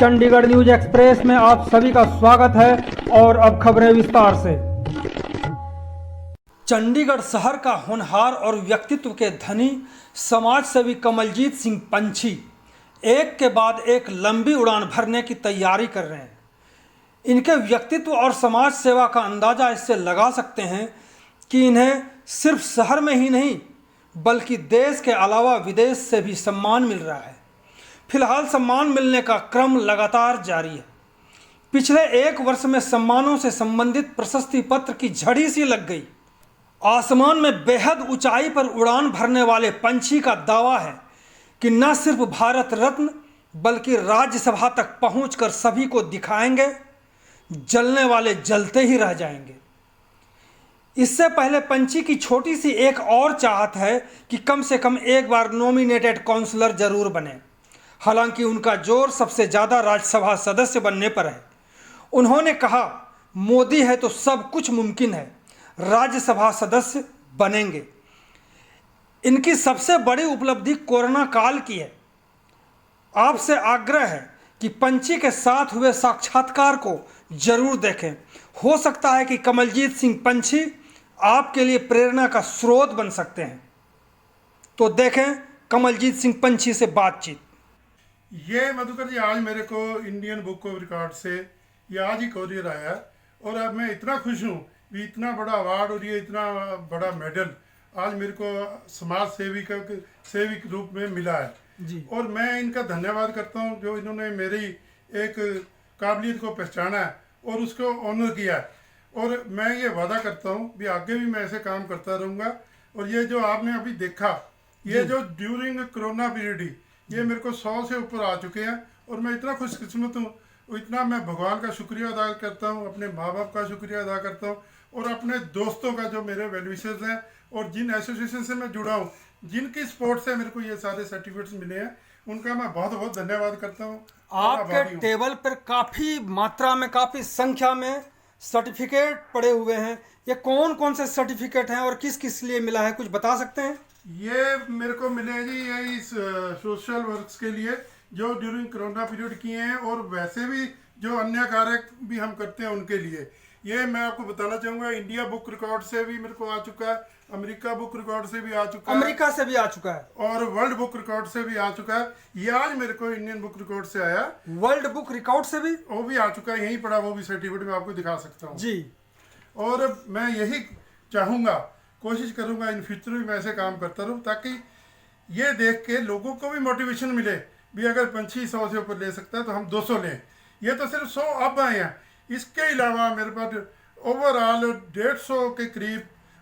Chandigarh news express में आप सभी का स्वागत है और अब खबरें विस्तार से। चंडीगढ़ शहर का होनहार और व्यक्तित्व के धनी समाजसेवी कमलजीत सिंह पंछी एक के बाद एक लंबी उड़ान भरने की तैयारी कर रहे हैं। इनके व्यक्तित्व और समाज सेवा का अंदाजा इससे लगा सकते हैं कि इन्हें सिर्फ शहर में ही नहीं बल्कि देश के अलावा विदेश से भी सम्मान मिल रहा है। फिलहाल सम्मान मिलने का क्रम लगातार जारी है। पिछले एक वर्ष में सम्मानों से संबंधित प्रशस्ति पत्र की झड़ी सी लग गई। आसमान में बेहद ऊंचाई पर उड़ान भरने वाले पंछी का दावा है कि न सिर्फ भारत रत्न बल्कि राज्यसभा तक पहुंचकर सभी को दिखाएंगे, जलने वाले जलते ही रह जाएंगे। इससे पहले पंछी की छोटी सी एक और चाहत है कि कम से कम एक बार नॉमिनेटेड काउंसलर जरूर बने। हालांकि उनका जोर सबसे ज़्यादा राज्यसभा सदस्य बनने पर है। उन्होंने कहा, मोदी है तो सब कुछ मुमकिन है, राज्यसभा सदस्य बनेंगे। इनकी सबसे बड़ी उपलब्धि कोरोना काल की है। आपसे आग्रह है कि पंछी के साथ हुए साक्षात्कार को जरूर देखें। हो सकता है कि कमलजीत सिंह पंछी आपके लिए प्रेरणा का स्रोत बन सकते हैं। तो देखें कमलजीत सिंह पंछी से बातचीत। ये मधुकर जी, आज मेरे को इंडियन बुक ऑफ रिकॉर्ड से ये आज ही कोरियर आया और अब मैं इतना खुश हूँ कि इतना बड़ा अवार्ड और ये इतना बड़ा मेडल आज मेरे को समाज सेवी के रूप में मिला है जी। और मैं इनका धन्यवाद करता हूँ जो इन्होंने मेरी एक काबिलियत को पहचाना है और उसको ऑनर किया है। और मैं ये वादा करता हूँ कि आगे भी मैं ऐसे काम करता रहूँगा। और ये जो आपने अभी देखा, ये जो ड्यूरिंग कोरोना पीरियड ही ये मेरे को 100 से ऊपर आ चुके हैं और मैं इतना खुशकिस्मत हूँ। इतना मैं भगवान का शुक्रिया अदा करता हूँ, अपने माँ बाप का शुक्रिया अदा करता हूँ और अपने दोस्तों का जो मेरे वेल विशर्स हैं और जिन एसोसिएशन से मैं जुड़ा हूँ, जिनकी सपोर्ट से मेरे को ये सारे सर्टिफिकेट्स मिले हैं, उनका मैं बहुत बहुत धन्यवाद करता हूँ। आपके टेबल पर काफ़ी मात्रा में, काफ़ी संख्या में सर्टिफिकेट पड़े हुए हैं। ये कौन कौन से सर्टिफिकेट हैं और किस किस लिए मिला है, कुछ बता सकते हैं? ये मेरे को मिले हैं जी, ये इस सोशल वर्क्स के लिए जो ड्यूरिंग कोरोना पीरियड किए हैं और वैसे भी जो अन्य कार्य भी हम करते हैं उनके लिए। ये मैं आपको बताना चाहूँगा, इंडिया बुक रिकॉर्ड से भी मेरे को आ चुका है, अमेरिका बुक रिकॉर्ड से भी आ चुका है, अमेरिका से भी आ चुका है और वर्ल्ड बुक रिकॉर्ड से भी आ चुका है। ये आज मेरे को इंडियन बुक रिकॉर्ड से आया। वर्ल्ड बुक रिकॉर्ड से भी वो भी आ चुका है, यहीं पड़ा, वो भी सर्टिफिकेट मैं आपको दिखा सकता हूँ जी। और मैं यही चाहूँगा, कोशिश करूँगा इन फ्यूचर भी मैं ऐसे काम करता रहूँ ताकि ये देख के लोगों को भी मोटिवेशन मिले भी अगर पंछी 100 से ऊपर ले सकता है तो हम 200 लें। ये तो सिर्फ 100 अब आए हैं, इसके अलावा मेरे पास ओवरऑल 150 के करीब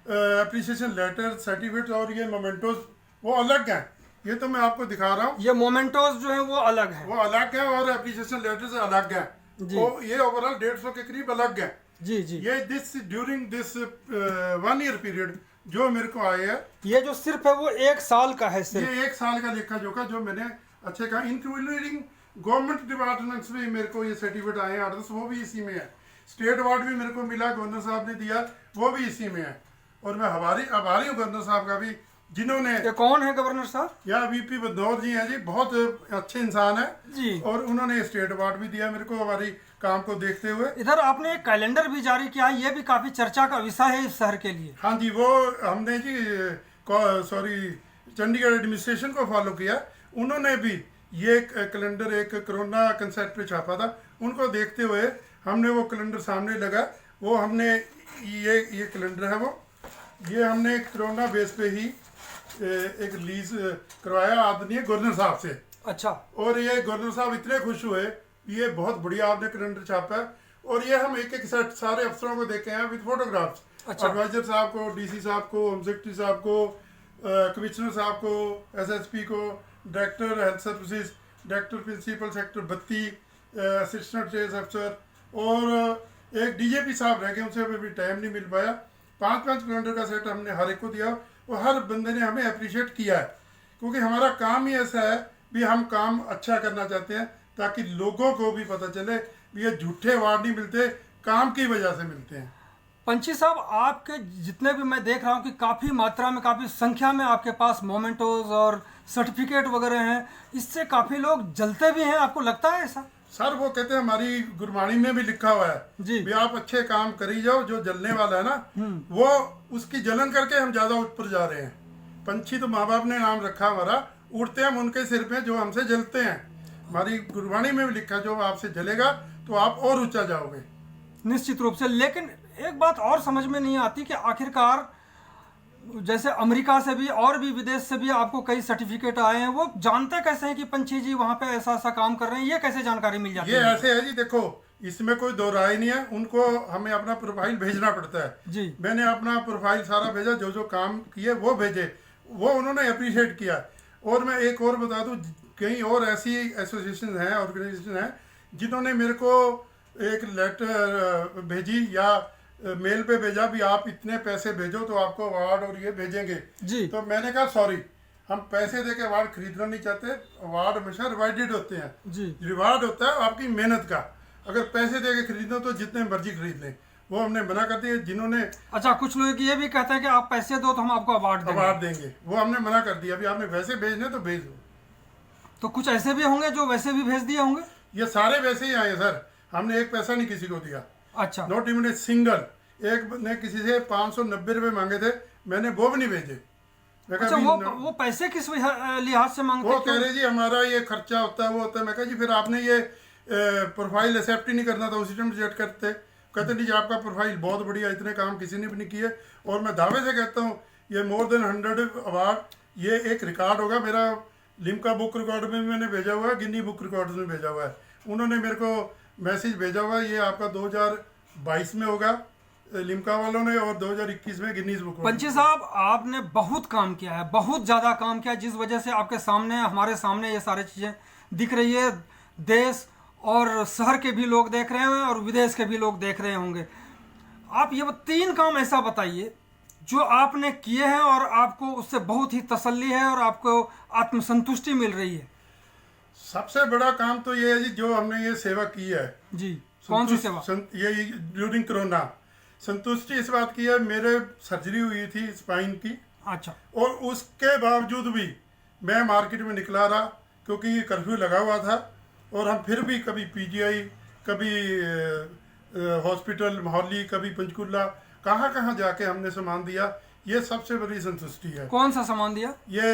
एप्रिसिएशन लेटर, सर्टिफिकेट और ये मोमेंटोज वो अलग हैं। ये तो मैं आपको दिखा रहा हूँ, ये मोमेंटोज जो है वो अलग है, और एप्रिसिएशन लेटर्स अलग हैं। तो ये ओवरऑल 150 के करीब अलग हैं जी जी। ये ड्यूरिंग दिस 1 ईयर पीरियड जो मेरे को आए हैं, ये जो सिर्फ है वो 1 साल का है, सिर्फ ये 1 साल का लेखा जोखा जो मैंने अच्छे कहा। इंक्लूडिंग गवर्नमेंट डिपार्टमेंट्स में मेरे को ये सर्टिफिकेट आए हैं, ऑर्डर्स वो भी इसी में है। स्टेट अवार्ड भी मेरे को मिला, गवर्नर साहब ने दिया, वो भी इसी में है। और मैं आभारी हूँ गवर्नर साहब का भी, जिन्होंने। ये कौन है गवर्नर साहब? या वीपी बदनौर जी हैं जी, बहुत अच्छे इंसान है जी। और उन्होंने स्टेट अवार्ड भी दिया मेरे को हमारी काम को देखते हुए। इधर आपने एक कैलेंडर भी जारी किया है, ये भी काफी चर्चा का विषय है इस शहर के लिए। हाँ जी, वो हमने जी चंडीगढ़ एडमिनिस्ट्रेशन को फॉलो किया। उन्होंने भी ये कैलेंडर एक कोरोना कंसेप्ट पे छापा था, उनको देखते हुए हमने वो कैलेंडर सामने लगा, वो हमने ये कैलेंडर है वो, ये हमने कोरोना बेस पे ही एक रिलीज करवाया आदरणीय गवर्नर साहब से। अच्छा। और ये गवर्नर साहब इतने खुश हुए, ये बहुत बढ़िया आपने कैलेंडर छापा है। और ये हम एक सेट सारे अफसरों को देखे हैं विद फोटोग्राफ्स। अच्छा। एडवाइजर साहब को, डीसी साहब को, होम सेक्रेटरी साहब को, कमिश्नर साहब को, एसएसपी को, director health services, director principal sector 32, assistant sales अफसर और एक डीजेपी साहब रह गए, उनसे अभी टाइम नहीं मिल पाया। 5-5 कैलेंडर का सेट हमने हर एक को दिया और हर बंदे ने हमें अप्रिशिएट किया है, क्योंकि हमारा काम ही ऐसा है भी हम काम अच्छा करना चाहते हैं ताकि लोगों को भी पता चले भी ये झूठे अवार्ड नहीं मिलते, काम की वजह से मिलते हैं। पंछी साहब, आपके जितने भी मैं देख रहा हूँ कि काफ़ी मात्रा में, काफ़ी संख्या में आपके पास मोमेंटोज और सर्टिफिकेट वगैरह हैं, इससे काफ़ी लोग जलते भी हैं, आपको लगता है ऐसा? सर वो कहते हैं, हमारी गुरबाणी में भी लिखा हुआ है जी। भी आप अच्छे काम करी जाओ, जो जलने वाला है ना वो उसकी जलन करके हम ज्यादा ऊपर जा रहे हैं। पंछी तो माँ बाप ने नाम रखा हमारा, उड़ते हम उनके सिर पे जो हमसे जलते हैं। हमारी गुरबाणी में भी लिखा है, जो आपसे जलेगा तो आप और ऊंचा जाओगे। निश्चित रूप से। लेकिन एक बात और समझ में नहीं आती कि आखिरकार जैसे अमेरिका से भी और भी विदेश से भी आपको कई सर्टिफिकेट आए हैं, वो जानते कैसे हैं कि पंछी जी वहाँ पे ऐसा ऐसा काम कर रहे हैं? ये कैसे जानकारी मिल जाती ये है? ऐसे है जी, देखो इसमें कोई दो राय नहीं है, उनको हमें अपना प्रोफाइल भेजना पड़ता है जी। मैंने अपना प्रोफाइल सारा भेजा, जो जो काम किए वो भेजे, वो उन्होंने अप्रिशिएट किया। और मैं एक और बता दूं, कई और ऐसी एसोसिएशन हैं, ऑर्गेनाइजेशन हैं, जिन्होंने मेरे को एक लेटर भेजी या मेल पे भेजा भी आप इतने पैसे भेजो तो आपको अवार्ड और ये भेजेंगे जी। तो मैंने कहा सॉरी, हम पैसे दे के अवार्ड खरीदना नहीं चाहते। अवार्ड हमेशा रिवार्डेड होते हैं जी। रिवार्ड होता है आपकी मेहनत का। अगर पैसे दे के खरीदो तो जितने मर्जी खरीद लें, वो हमने मना कर दिया। जिन्होंने अच्छा, कुछ लोग ये भी कहते हैं कि आप पैसे दो तो हम आपको अवार्ड देंगे, वो हमने मना कर दिया। अभी आपने वैसे भेजने तो भेज दो। तो कुछ ऐसे भी होंगे जो वैसे भी भेज दिए होंगे? ये सारे वैसे ही आए सर, हमने एक पैसा नहीं किसी को दिया। अच्छा। Not even a single. एक ने किसी से 590 रुपये मांगे थे, मैंने वो भी नहीं भेजे। अच्छा, वो पैसे किस लिहाज से मांगते? वो कह रहे जी हमारा ये खर्चा होता है, वो होता है। मैं कहा जी फिर आपने ये प्रोफाइल एक्सेप्ट ही नहीं करना था, उसी टाइम रिजेक्ट करते। कहते नहीं जी आपका प्रोफाइल बहुत बढ़िया, इतने काम किसी ने भी नहीं किए। और मैं दावे से कहता हूँ ये मोर देन 100 अवार्ड, ये एक रिकॉर्ड होगा मेरा। लिम्का बुक रिकॉर्ड में भी मैंने भेजा हुआ है, गिनी बुक रिकॉर्ड में भेजा हुआ है। उन्होंने मेरे को मैसेज भेजा हुआ है, ये आपका 2022 में होगा लिम्का वालों ने, और 2021 में गिनीज बुक। पंछी साहब, आपने बहुत काम किया है, बहुत ज़्यादा काम किया, जिस वजह से आपके सामने, हमारे सामने ये सारी चीज़ें दिख रही है। देश और शहर के भी लोग देख रहे हैं और विदेश के भी लोग देख रहे होंगे। आप ये 3 काम ऐसा बताइए जो आपने किए हैं और आपको उससे बहुत ही तसल्ली है और आपको आत्मसंतुष्टि मिल रही है। सबसे बड़ा काम तो ये है जी, जो हमने ये सेवा की है। जी। कौन सी सेवा? ये ड्यूरिंग कोरोना संतुष्टि इस बात की है, मेरे सर्जरी हुई थी स्पाइन की। अच्छा। और उसके बावजूद भी मैं मार्केट में निकला रहा, क्योंकि कर्फ्यू लगा हुआ था। और हम फिर भी कभी पीजीआई, कभी हॉस्पिटल मोहाली, कभी पंचकुला, कहाँ कहाँ जाके हमने सामान दिया। ये सबसे बड़ी संतुष्टि है। कौन सा सामान दिया? ये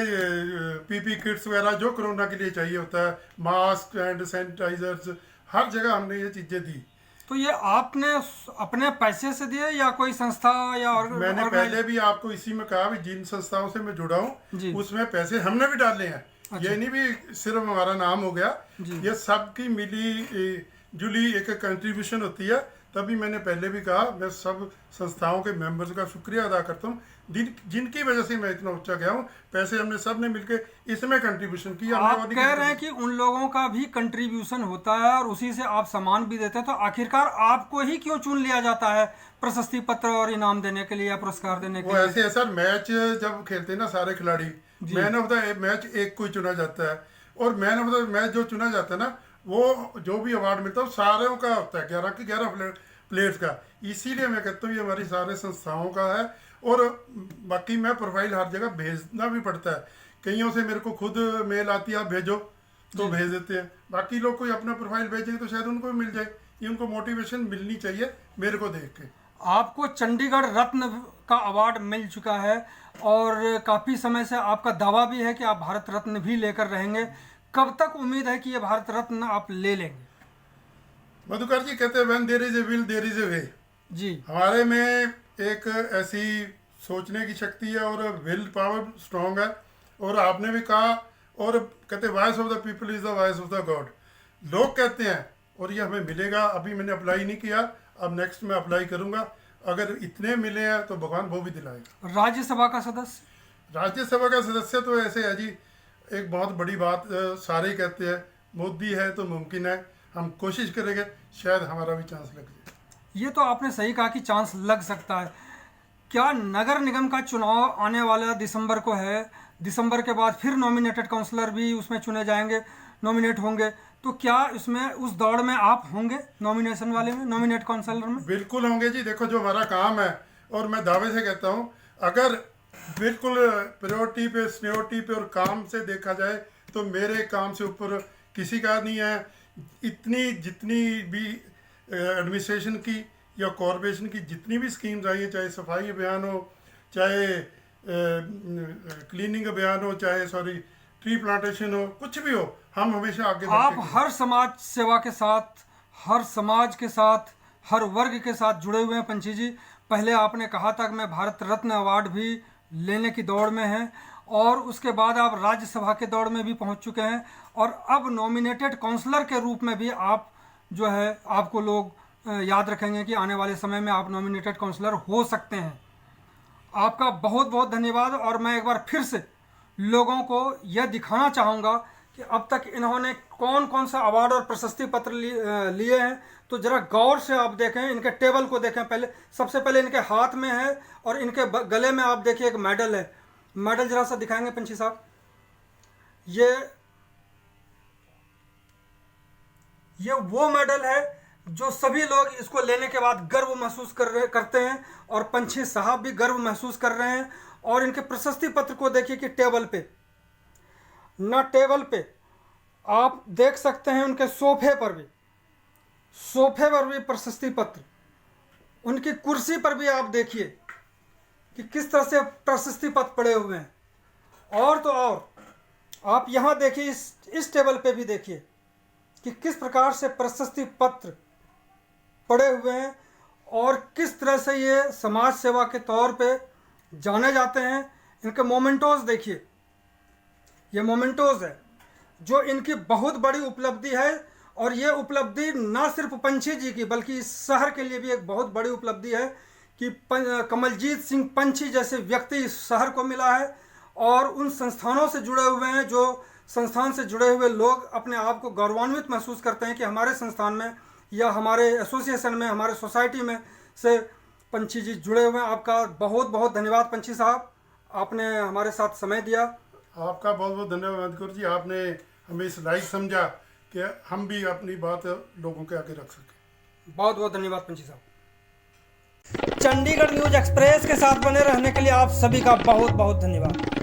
पीपी किट्स वगैरह जो कोरोना के लिए चाहिए होता है, मास्क एंड सैनिटाइजर्स, हर जगह हमने ये चीज़ें दी। तो ये आपने अपने पैसे से दिए या कोई संस्था या मैंने पहले भी आपको इसी में कहा भी जिन संस्थाओं से मैं जुड़ा हूँ उसमें पैसे हमने भी डाले हैं। अच्छा। ये नहीं भी सिर्फ हमारा नाम हो गया, ये सबकी मिली जुली एक कंट्रीब्यूशन होती है। तभी मैंने पहले भी कहा, मैं सब संस्थाओं के मेंबर्स का शुक्रिया अदा करता हूँ जिनकी वजह से मैं इतना ऊंचा गया हूँ। पैसे हमने सब ने मिलकर इसमें कंट्रीब्यूशन किया। आप कह रहे हैं कि उन लोगों का भी कंट्रीब्यूशन होता है और उसी से आप सामान भी देते हैं, तो आखिरकार आपको ही क्यों चुन लिया जाता है प्रशस्ति पत्र और इनाम देने के लिए या पुरस्कार देने के लिए? वो ऐसे है सर, मैच जब खेलते हैं ना सारे खिलाड़ी, मैन ऑफ द मैच एक को चुना जाता है। और मैन ऑफ द मैच जो चुना जाता है ना, वो जो भी अवार्ड मिलता है सारों का होता है, 11 के 11 प्लेयर्स का। इसीलिए मैं कहता हूँ ये हमारी सारे संस्थाओं का है। और बाकी मैं प्रोफाइल हर जगह भेजना भी पड़ता है। कईयों से मेरे को खुद मेल आती है, आप भेजो, तो भेज देते हैं। बाकी लोग कोई अपना प्रोफाइल भेजेंगे तो शायद उनको भी मिल जाए। ये उनको मोटिवेशन मिलनी चाहिए मेरे को देख के। आपको चंडीगढ़ रत्न का अवार्ड मिल चुका है और काफ़ी समय से आपका दावा भी है कि आप भारत रत्न भी लेकर रहेंगे। कब तक उम्मीद है कि ये भारत रत्न आप ले लेंगे? मधुकर जी कहते हैं when there is a will there is a way. जी। हमारे में एक ऐसी सोचने की शक्ति है और विल पावर स्ट्रांग है। और आपने भी कहा, और कहते voice of the people is the voice of the God. लोग कहते हैं और ये हमें मिलेगा। अभी मैंने अप्लाई नहीं किया, अब नेक्स्ट में अप्लाई करूंगा। अगर इतने मिले हैं तो भगवान वो भी दिलाएगा। राज्यसभा का सदस्य? राज्यसभा का सदस्य तो ऐसे है जी, एक बहुत बड़ी बात सारे ही कहते हैं, मोदी है तो मुमकिन है। हम कोशिश करेंगे, शायद हमारा भी चांस लग जाए। ये तो आपने सही कहा कि चांस लग सकता है। क्या नगर निगम का चुनाव आने वाला दिसंबर को है, दिसंबर के बाद फिर नॉमिनेटेड काउंसलर भी उसमें चुने जाएंगे, नॉमिनेट होंगे, तो क्या इसमें उस दौड़ में आप होंगे नॉमिनेशन वाले में, नॉमिनेट काउंसलर में? बिल्कुल होंगे जी। देखो जो हमारा काम है, और मैं दावे से कहता हूँ, अगर बिल्कुल प्रायोरिटी पे, सीनियोरिटी पे और काम से देखा जाए तो मेरे काम से ऊपर किसी का नहीं है। इतनी जितनी भी एडमिनिस्ट्रेशन की या कॉरपोरेशन की जितनी भी स्कीम्स आई हैं, चाहे सफाई अभियान हो, चाहे क्लीनिंग अभियान हो, चाहे ट्री प्लांटेशन हो, कुछ भी हो, हम हमेशा आगे आप बढ़ते हैं। हर समाज सेवा के साथ, हर समाज के साथ, हर वर्ग के साथ जुड़े हुए हैं पंछी जी। पहले आपने कहा था कि मैं भारत रत्न अवार्ड भी लेने की दौड़ में हैं, और उसके बाद आप राज्यसभा के दौड़ में भी पहुंच चुके हैं, और अब नॉमिनेटेड काउंसलर के रूप में भी आप जो है, आपको लोग याद रखेंगे कि आने वाले समय में आप नॉमिनेटेड काउंसलर हो सकते हैं। आपका बहुत बहुत धन्यवाद। और मैं एक बार फिर से लोगों को यह दिखाना चाहूँगा कि अब तक इन्होंने कौन कौन सा अवार्ड और प्रशस्ति पत्र लिए हैं। तो जरा गौर से आप देखें, इनके टेबल को देखें। पहले सबसे पहले इनके हाथ में है, और इनके गले में आप देखिए एक मेडल है। मेडल जरा सा दिखाएंगे पंछी साहब। ये वो मेडल है जो सभी लोग इसको लेने के बाद गर्व महसूस करते हैं, और पंछी साहब भी गर्व महसूस कर रहे हैं। और इनके प्रशस्ति पत्र को देखिए कि टेबल पे आप देख सकते हैं, उनके सोफे पर भी प्रशस्ति पत्र, उनकी कुर्सी पर भी आप देखिए कि किस तरह से प्रशस्ति पत्र पड़े हुए हैं। और तो और आप यहाँ देखिए, इस टेबल पे भी देखिए कि किस प्रकार से प्रशस्ति पत्र पड़े हुए हैं, और किस तरह से ये समाज सेवा के तौर पे जाने जाते हैं। इनके मोमेंटोज देखिए, ये मोमेंटोज है जो इनकी बहुत बड़ी उपलब्धि है। और ये उपलब्धि ना सिर्फ पंछी जी की, बल्कि इस शहर के लिए भी एक बहुत बड़ी उपलब्धि है कि कमलजीत सिंह पंछी जैसे व्यक्ति इस शहर को मिला है। और उन संस्थानों से जुड़े हुए हैं, जो संस्थान से जुड़े हुए लोग अपने आप को गौरवान्वित महसूस करते हैं कि हमारे संस्थान में या हमारे एसोसिएशन में, हमारे सोसाइटी में से पंछी जी जुड़े हुए हैं। आपका बहुत बहुत धन्यवाद पंछी साहब, आपने हमारे साथ समय दिया। आपका बहुत बहुत धन्यवाद मधुकर जी। आपने हमें इस लायक समझा कि हम भी अपनी बात लोगों के आगे रख सकें। बहुत बहुत धन्यवाद पंछी साहब। चंडीगढ़ न्यूज एक्सप्रेस के साथ बने रहने के लिए आप सभी का बहुत बहुत धन्यवाद।